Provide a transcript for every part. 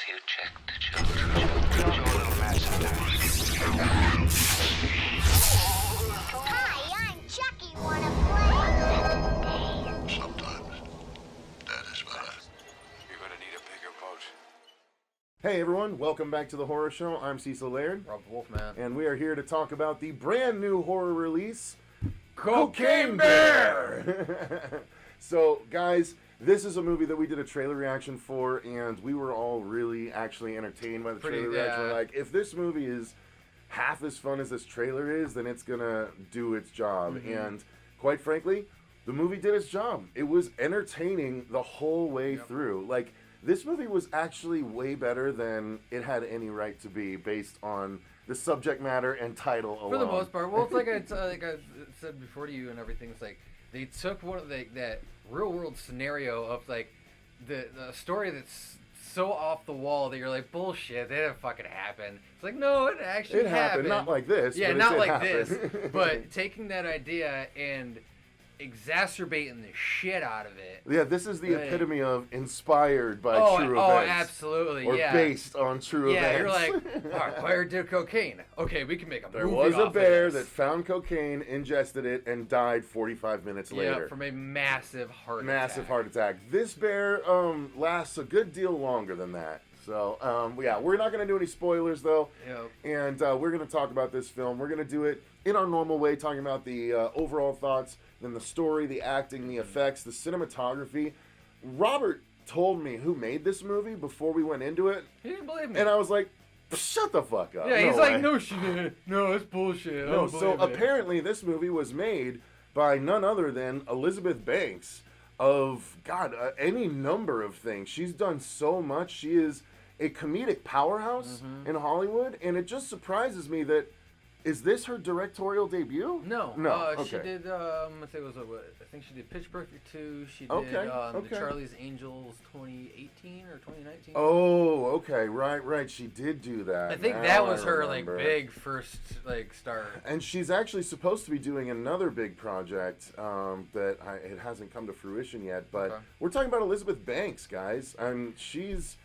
you check the children. Show a little match sometimes. Hi, I'm Chucky. Wanna play? Sometimes. That is what You're gonna need a bigger boat. Hey everyone, welcome back to the Horror Show. I'm Cecil Laird, Rob the Wolfman. and we are here to talk about the brand new horror release, Cocaine Bear! So, guys, this is a movie that we did a trailer reaction for, and we were all really actually entertained by the trailer reaction. We're like, if this movie is half as fun as this trailer is, then it's gonna do its job. And quite frankly, the movie did its job. It was entertaining the whole way through. Like, this movie was actually way better than it had any right to be based on the subject matter and title alone. For the most part. Well, it's like I said before to you and everything. It's like they took one of that real world scenario of like the story that's so off the wall that you're like, bullshit, that didn't fucking happen. It's like, no, it actually happened. Not like this. Yeah, but not it like happened. this. But taking that idea and exacerbating the shit out of it. Yeah, this is the epitome of inspired by true events. Oh, absolutely, or yeah. based on true Yeah, events. you're like, all right, Bear did cocaine. Okay, we can make a There movie was a off of bear this. that found cocaine, ingested it, and died 45 minutes later. Yeah, from a massive heart attack. Massive heart attack. This bear lasts a good deal longer than that. So, yeah, we're not going to do any spoilers, though. Yep. And we're going to talk about this film. We're going to do it in our normal way, talking about the overall thoughts, then the story, the acting, the effects, the cinematography. Robert told me who made this movie before we went into it. He didn't believe me. And I was like, shut the fuck up. Yeah, he's No like, way. no, she didn't. No, it's bullshit. I No, don't so believe it. apparently this movie was made by none other than Elizabeth Banks of, God, any number of things. She's done so much. She is a comedic powerhouse in Hollywood, and it just surprises me that, is this her directorial debut? No. No, okay. She did, I think she did Pitch Perfect 2. She did Okay, the okay. Charlie's Angels 2018 or 2019. Oh, okay, right. She did do that. I think Now that was her, remember. big first, start. And she's actually supposed to be doing another big project that it hasn't come to fruition yet. But Okay. we're talking about Elizabeth Banks, guys. And she's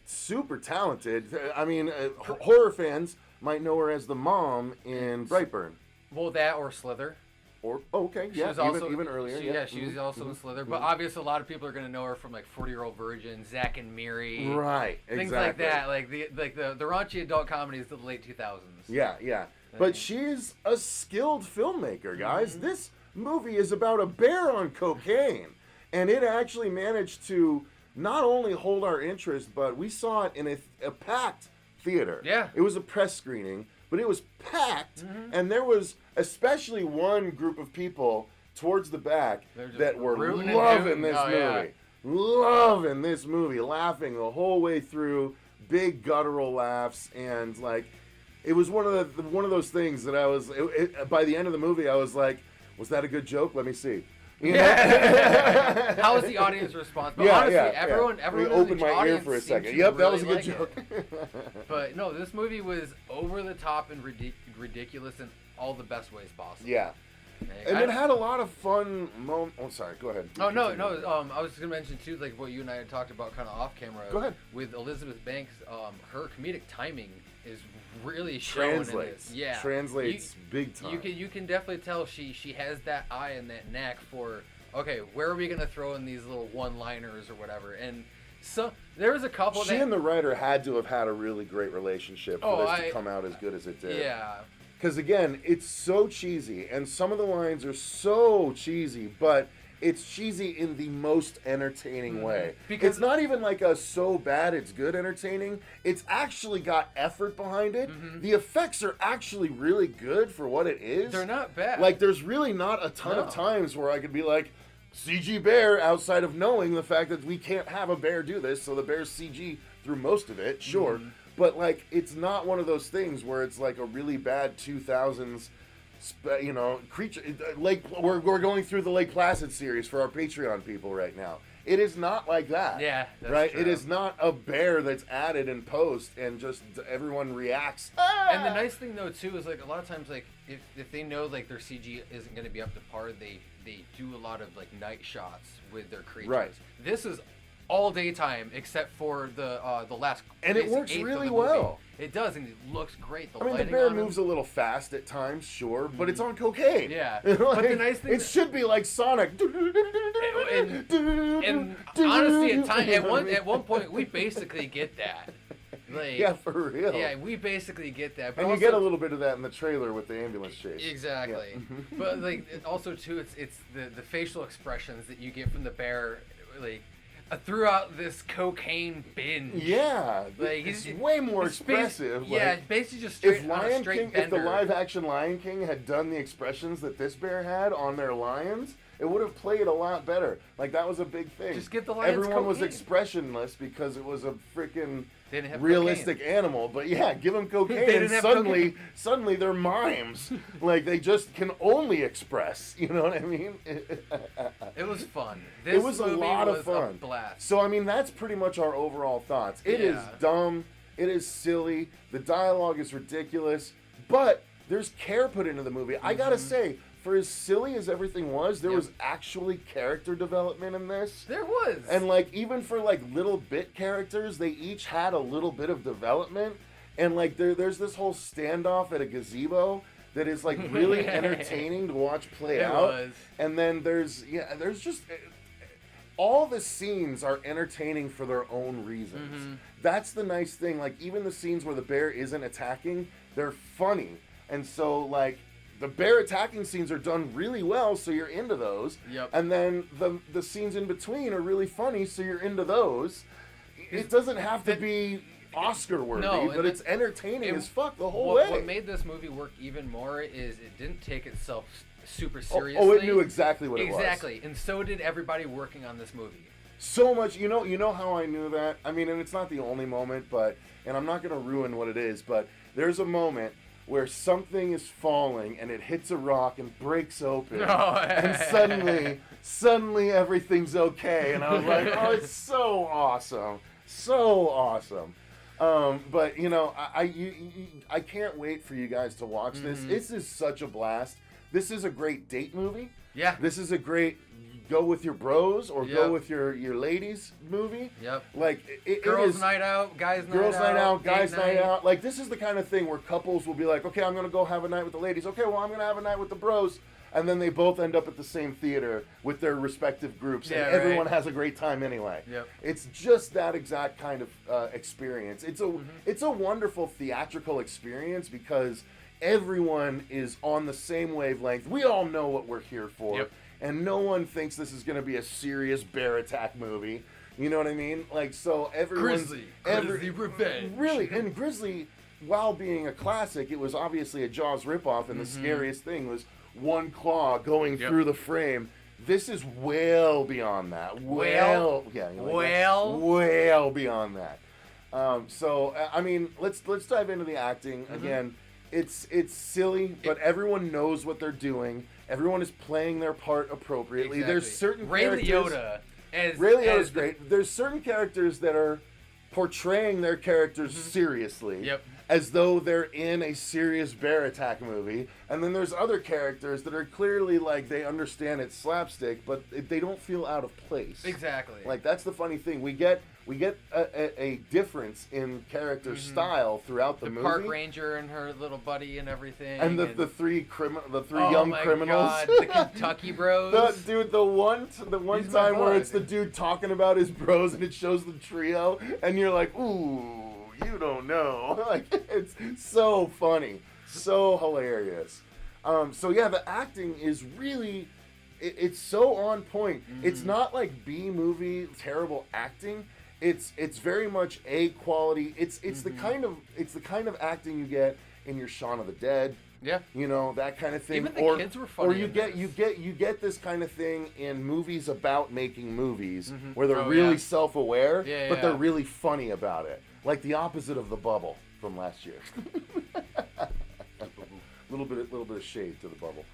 super talented. I mean, horror fans might know her as the mom in Brightburn. Well, that or Slither. Or okay, She yeah, was also, even earlier. She was also in Slither. But obviously, a lot of people are going to know her from 40-Year-Old Virgin, Zack and Miri. Right, Things exactly. like that. The raunchy adult comedies of the late 2000s. Yeah. But she's a skilled filmmaker, guys. This movie is about a bear on cocaine. And it actually managed to not only hold our interest, but we saw it in a packed theater. Yeah. It was a press screening, but it was packed. And there was especially one group of people towards the back just that were rooting and loving hooting. this Oh, yeah. movie. Loving this movie, laughing the whole way through, big guttural laughs, and it was one of those things that I was by the end of the movie I was like, was that a good joke? Let me see. You know? How was the audience response? But Yeah, honestly, yeah, everyone Let me in open the my ear audience for a seemed second. to Yep, that really was a good like joke. it. But no, this movie was over the top and ridiculous in all the best ways possible. Yeah. And it had a lot of fun moments. Oh, sorry. Go ahead. Oh no! I was gonna mention too, what you and I had talked about, kind of off camera. Go ahead. With Elizabeth Banks, her comedic timing is really shown in Translates. this. Yeah, Translates big time. You can definitely tell she has that eye and that knack for, okay, where are we gonna throw in these little one-liners or whatever? And so there was a couple. She and the writer had to have had a really great relationship for this to I- come out as good as it did. Yeah. Because again, it's so cheesy, and some of the lines are so cheesy, but it's cheesy in the most entertaining way. Because it's not even like a so bad it's good entertaining. It's actually got effort behind it. The effects are actually really good for what it is. they're not bad. Like, there's really not a ton of No. times where I could be like, CG bear, outside of knowing the fact that we can't have a bear do this, so the bear's CG through most of it, sure. But, it's not one of those things where it's like a really bad 2000s, creature. We're going through the Lake Placid series for our Patreon people right now. It is not like that. Yeah, that's right? true. It is not a bear that's added in post and just everyone reacts. And the nice thing though too is a lot of times if they know their CG isn't going to be up to par, they do a lot of night shots with their creatures. Right. This is all daytime except for the last. And it works eighth of really the movie. well. It does, and it looks great. I mean, the bear moves a little fast at times, sure, but it's on cocaine. Yeah. Like, But the nice thing it should be like Sonic. And honestly, at one point, we basically get that. Like, yeah, for real. Yeah, we basically get that. But And you also, get a little bit of that in the trailer with the ambulance chase. Exactly. Yeah. But like also too, it's the facial expressions that you get from the bear, like throughout this cocaine binge. Yeah, Like it's way more expressive. Yeah, like, basically just straight if on a Lion straight King, bender. if the live-action Lion King had done the expressions that this bear had on their lions, it would have played a lot better. Like that was a big thing. Just give the lions Everyone was cocaine. expressionless because it was a freaking They didn't have realistic animal. But yeah, give them cocaine, They and didn't have suddenly, suddenly they're mimes. Like they just can only express. You know what I mean? It was fun. This It was a movie lot of was fun. A blast. So I mean, that's pretty much our overall thoughts. It is Yeah. dumb. It is silly. The dialogue is ridiculous, but there's care put into the movie. I gotta say, for as silly as everything was, there Yep. was actually character development in this. There was. And like even for like little bit characters, they each had a little bit of development. And like there's this whole standoff at a gazebo that is like really entertaining to watch play It out. was. And then there's just all the scenes are entertaining for their own reasons. That's the nice thing. Like even the scenes where the bear isn't attacking, they're funny. And so like the bear attacking scenes are done really well, so you're into those. Yep. And then the scenes in between are really funny, so you're into those. It doesn't have to be Oscar worthy, No, but and it's entertaining it- as fuck the whole what, way. what made this movie work even more is it didn't take itself super Oh, seriously. it knew exactly what it was. Exactly, and so did everybody working on this movie. So much, you know how I knew that? I mean, and it's not the only moment, but, and I'm not going to ruin what it is, but there's a moment where something is falling and it hits a rock and breaks open, and suddenly everything's okay, and I was like, oh, it's so awesome, so awesome. But you know, I can't wait for you guys to watch this. This is such a blast. This is a great date movie. Yeah. This is a great go with your bros or Yep. go with your ladies movie. Yep. Like it Girls' is, night out, guys' night out. girls' night out, guys' date night out. Like this is the kind of thing where couples will be like, okay, I'm gonna go have a night with the ladies. Okay, well I'm gonna have a night with the bros, and then they both end up at the same theater with their respective groups, Yeah, and everyone right. has a great time anyway. Yep. It's just that exact kind of experience. It's a wonderful theatrical experience because everyone is on the same wavelength. We all know what we're here for. Yep. And no one thinks this is going to be a serious bear attack movie. You know what I mean? Like, so everyone's... Grizzly Revenge. Really, and Grizzly, while being a classic, it was obviously a Jaws ripoff, and the scariest thing was one claw going Yep. through the frame. This is well beyond that. Well beyond that. So, I mean, let's dive into the acting. Again, it's silly, but everyone knows what they're doing. Everyone is playing their part appropriately. Exactly. There's certain Ray characters... Liotta Ray Liotta's great. There's certain characters that are portraying their characters seriously. Yep. As though they're in a serious bear attack movie. And then there's other characters that are clearly like they understand it's slapstick, but they don't feel out of place. Exactly. Like that's the funny thing. We get a difference in character style throughout the movie. Park ranger and her little buddy and everything. And the three young criminals. God, the Kentucky Bros. The one He's my time where bud. it's the dude talking about his bros and it shows the trio and you're like, ooh, you don't know. Like it's so funny, so hilarious. So yeah, the acting is really, it's so on point. It's not like B movie terrible acting. It's very much A quality. It's the kind of acting you get in your Shaun of the Dead. Yeah. You know, that kind of thing. Even the kids were funny Or you in get this. you get this kind of thing in movies about making movies where they're Oh, really yeah. self-aware, Yeah, but they're yeah. really funny about it. Like the opposite of The Bubble from last year. little bit of shade to The Bubble.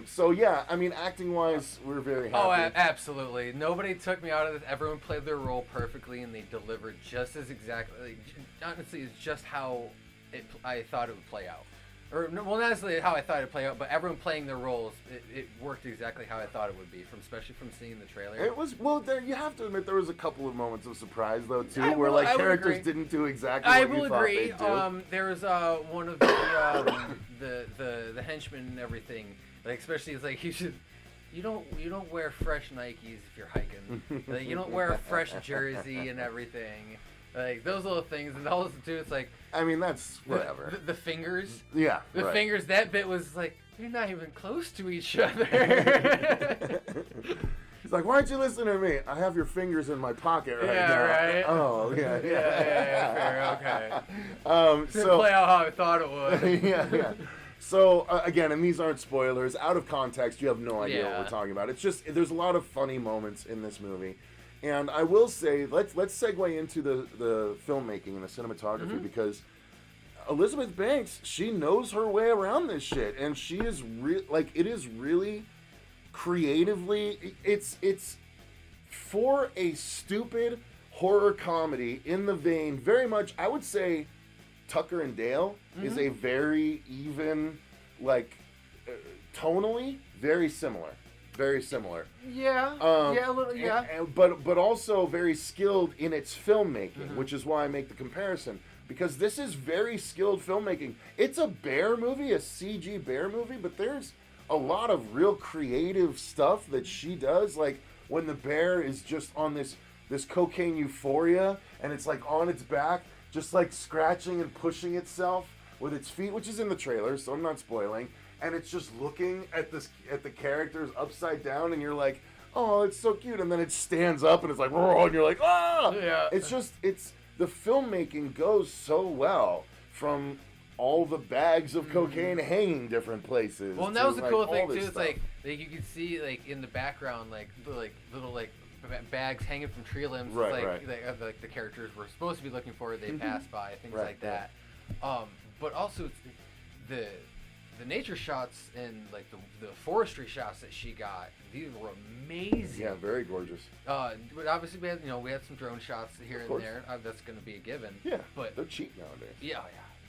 So yeah, I mean, acting wise, we're very happy. Oh, absolutely. Nobody took me out of this. Everyone played their role perfectly, and they delivered just as exactly. Honestly, it's just how I thought it would play out. or no, well, not necessarily how I thought it'd play out, but everyone playing their roles, it worked exactly how I thought it would be, especially from seeing the trailer. It was you have to admit there was a couple of moments of surprise though too, I where will characters agree. didn't do exactly I what will you thought agree. they'd do. There was one of the henchmen and everything, like especially it's like you don't wear fresh Nikes if you're hiking. Like you don't wear a fresh jersey and everything. Like those little things, and also too, it's like I mean that's whatever. The fingers. Yeah. The right. fingers. That bit was like you're not even close to each other. He's like, why don't you listen to me? I have your fingers in my pocket right Yeah, now. right. Oh, yeah. yeah, fair, okay. So play out how I thought it would. yeah. So again, and these aren't spoilers. Out of context, you have no idea what Yeah. we're talking about. It's just there's a lot of funny moments in this movie, and I will say let's segue into the filmmaking and the cinematography because Elizabeth Banks, she knows her way around this shit, and she is it is really creatively. It's for a stupid horror comedy in the vein, very much I would say. Tucker and Dale is a very even, tonally very similar. Yeah. Yeah, a little. Yeah. But also very skilled in its filmmaking, which is why I make the comparison. Because this is very skilled filmmaking. It's a bear movie, a CG bear movie, but there's a lot of real creative stuff that she does. Like when the bear is just on this cocaine euphoria and it's like on its back, just like scratching and pushing itself with its feet, which is in the trailer, so I'm not spoiling. And it's just looking at the characters upside down, and you're like, oh, it's so cute. And then it stands up, and it's like, oh, and you're like, ah! Yeah. It's the filmmaking goes so well from all the bags of cocaine hanging different places. Well, and that was the cool all thing too. this It's stuff. like you can see in the background little bags hanging from tree limbs. Right, like the characters were supposed to be looking for. They pass by things Right, like that. But also it's the nature shots and the forestry shots that she got. These were amazing. Yeah, very gorgeous. But obviously we had some drone shots here and course. there. That's going to be a given. Yeah, but they're cheap nowadays. Yeah.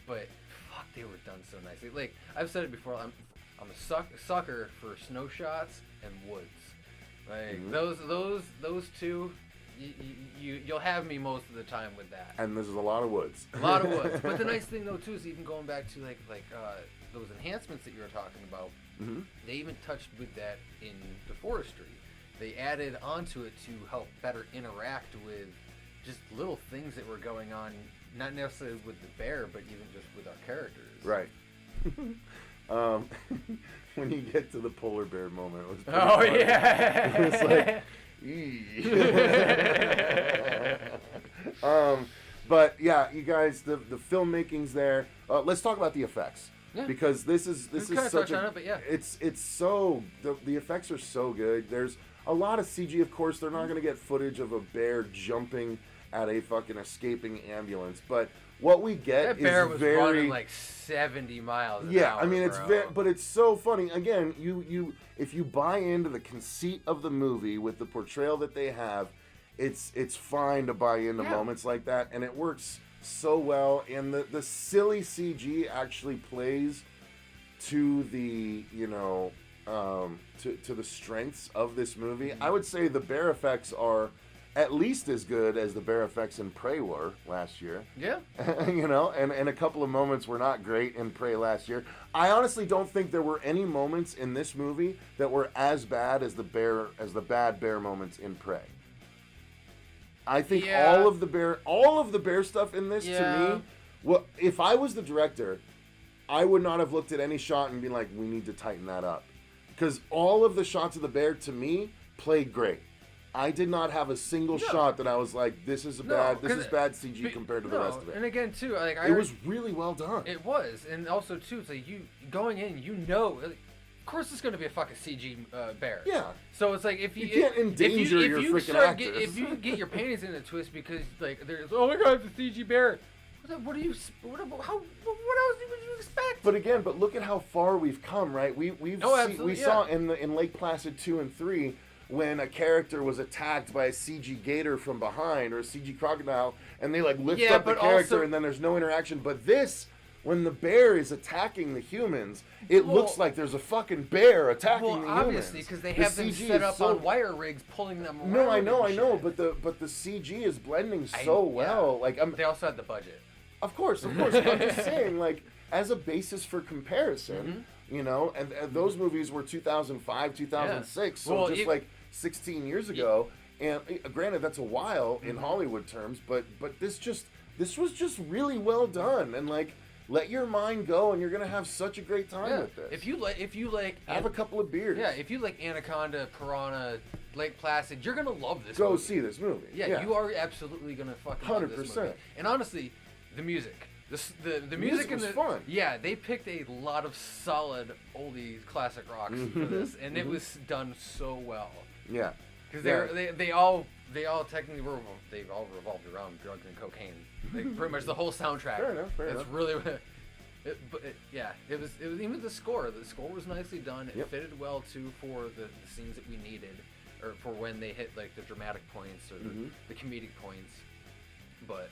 But fuck, they were done so nicely. Like I've said it before, I'm a sucker for snow shots and woods. Like those two, you'll have me most of the time with that. And this is a lot of woods. A lot of woods. But the nice thing though too is even going back to those enhancements that you were talking about. They even touched with that in the forestry. They added onto it to help better interact with just little things that were going on, not necessarily with the bear, but even just with our characters. Right. When you get to the polar bear moment, it was pretty Oh funny. yeah. It was like, eee. But yeah, you guys, the filmmaking's there. Let's talk about the effects. Yeah. Because this is kinda such touched on it, but yeah. It's so the effects are so good. There's a lot of CG, of course. They're not going to get footage of a bear jumping at a fucking escaping ambulance, but what we get That bear is was very running like 70 miles an yeah. hour, I mean, it's bro. but it's so funny. Again, you if you buy into the conceit of the movie with the portrayal that they have, it's fine to buy into moments like that, and it works so well. And the silly CG actually plays to the to the strengths of this movie. I would say the bear effects are at least as good as the bear effects in Prey were last year. Yeah. And a couple of moments were not great in Prey last year. I honestly don't think there were any moments in this movie that were as bad as the bad bear moments in Prey. I think all of the bear stuff in this to me, well, if I was the director, I would not have looked at any shot and been like, we need to tighten that up. Because all of the shots of the bear to me played great. I did not have a single shot that I was like, this is bad CG compared to the rest of it. And again, too, It was really well done. It was, and also too, it's like you going in, of course it's going to be a fucking CG bear. Yeah. So it's like if you can't endanger your freaking actors. if you get your panties in a twist because there's oh my god, it's a CG bear. What else would you expect? But look at how far we've come, right? We saw in Lake Placid 2 and 3 when a character was attacked by a CG gator from behind or a CG crocodile, and they lift up the character, and then there's no interaction. But this when the bear is attacking the humans, it looks like there's a fucking bear attacking the humans. Well, obviously, because they have them CG set is up so- on wire rigs, pulling them around. No, I know, and shit. but the CG is blending so well. Yeah. Like, They also had the budget. of course. But I'm just saying, like, as a basis for comparison, you know, and those movies were 2005, 2006, so Well, just like 16 years ago. And granted, that's a while in Hollywood terms, but this was just really well done, and like, let your mind go, and you're gonna have such a great time with this. If you like, have a couple of beers. Yeah, if you like Anaconda, Piranha, Lake Placid, you're gonna love this. Go movie. see this movie. Yeah, you are absolutely gonna fucking love this 100%. movie. And honestly, the music. The music was in the fun. Yeah, they picked a lot of solid oldies classic rocks for this, and it was done so well. Yeah. Because they all technically revolved around drugs and cocaine. Like, pretty much the whole soundtrack. Fair enough. It's really, it was even the score. The score was nicely done. It fitted well too for the scenes that we needed, or for when they hit like the dramatic points or the comedic points. But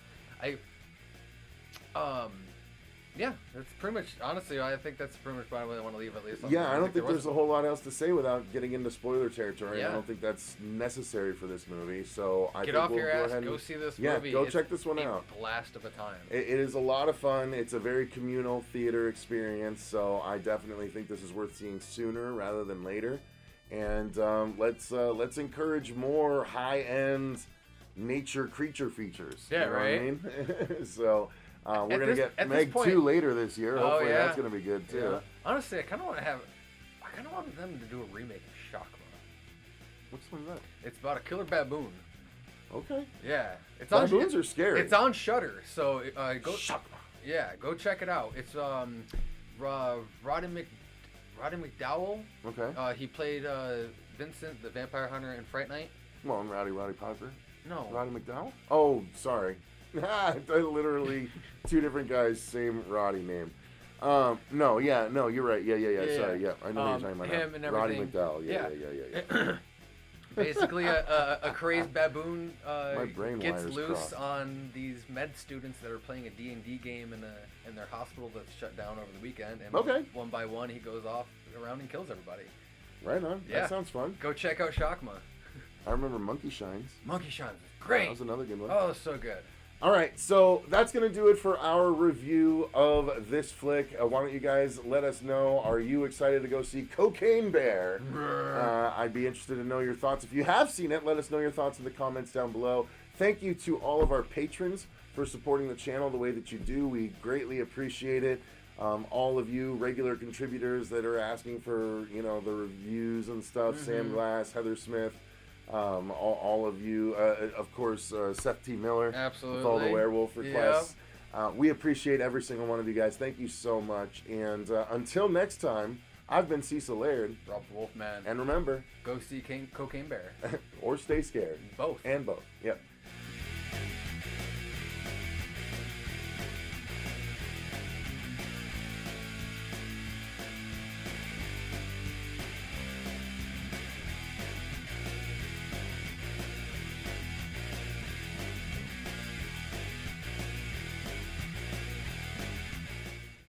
yeah, that's pretty much, honestly, I think that's pretty much what I want to leave, at least. Yeah, I don't think there's a whole lot else to say without getting into spoiler territory. Yeah. I don't think that's necessary for this movie. So I Get think off we'll your go ass, ahead go and see this movie. Yeah, go check this one out. Blast of a time. It is a lot of fun. It's a very communal theater experience, so I definitely think this is worth seeing sooner rather than later. And let's encourage more high-end nature creature features. Yeah, you know right. what I mean? So we're gonna get at Meg this point- 2 later this year. Oh, Hopefully yeah. that's gonna be good too. Yeah. Honestly, I kind of want them to do a remake of Shakma. What's one of that? It's about a killer baboon. Okay. Yeah, it's Baboons on. are scary. It's on Shudder, so go. Shakma. Yeah, go check it out. It's Roddy McDowell. Okay. He played Vincent, the vampire hunter, in Fright Night. Come on, Roddy Piper. No. Roddy McDowell? Oh, sorry. Literally two different guys, same Roddy name. No, you're right. Yeah. Sorry, yeah. I know who you're talking about. Him and Roddy everything. McDowell. Yeah. Basically, a crazed baboon My brain gets wires loose crossed. on these med students that are playing a D&D game in their hospital that's shut down over the weekend. And one by one, he goes off around and kills everybody. Right on. Yeah. That sounds fun. Go check out Shakma. I remember Monkey Shines. Monkey Shines is great. That was another good one. Oh, so good. All right, so that's going to do it for our review of this flick. Why don't you guys let us know, are you excited to go see Cocaine Bear? I'd be interested to know your thoughts. If you have seen it, let us know your thoughts in the comments down below. Thank you to all of our patrons for supporting the channel the way that you do. We greatly appreciate it. All of you regular contributors that are asking for, the reviews and stuff, Sam Glass, Heather Smith, all of you, of course, Seth T. Miller, Absolutely, with all the werewolf requests. We appreciate every single one of you guys. Thank you so much. And until next time, I've been Cecil Laird. Rob the Wolfman. And remember, Go see Cocaine Bear. or stay scared. Both. And both. Yep.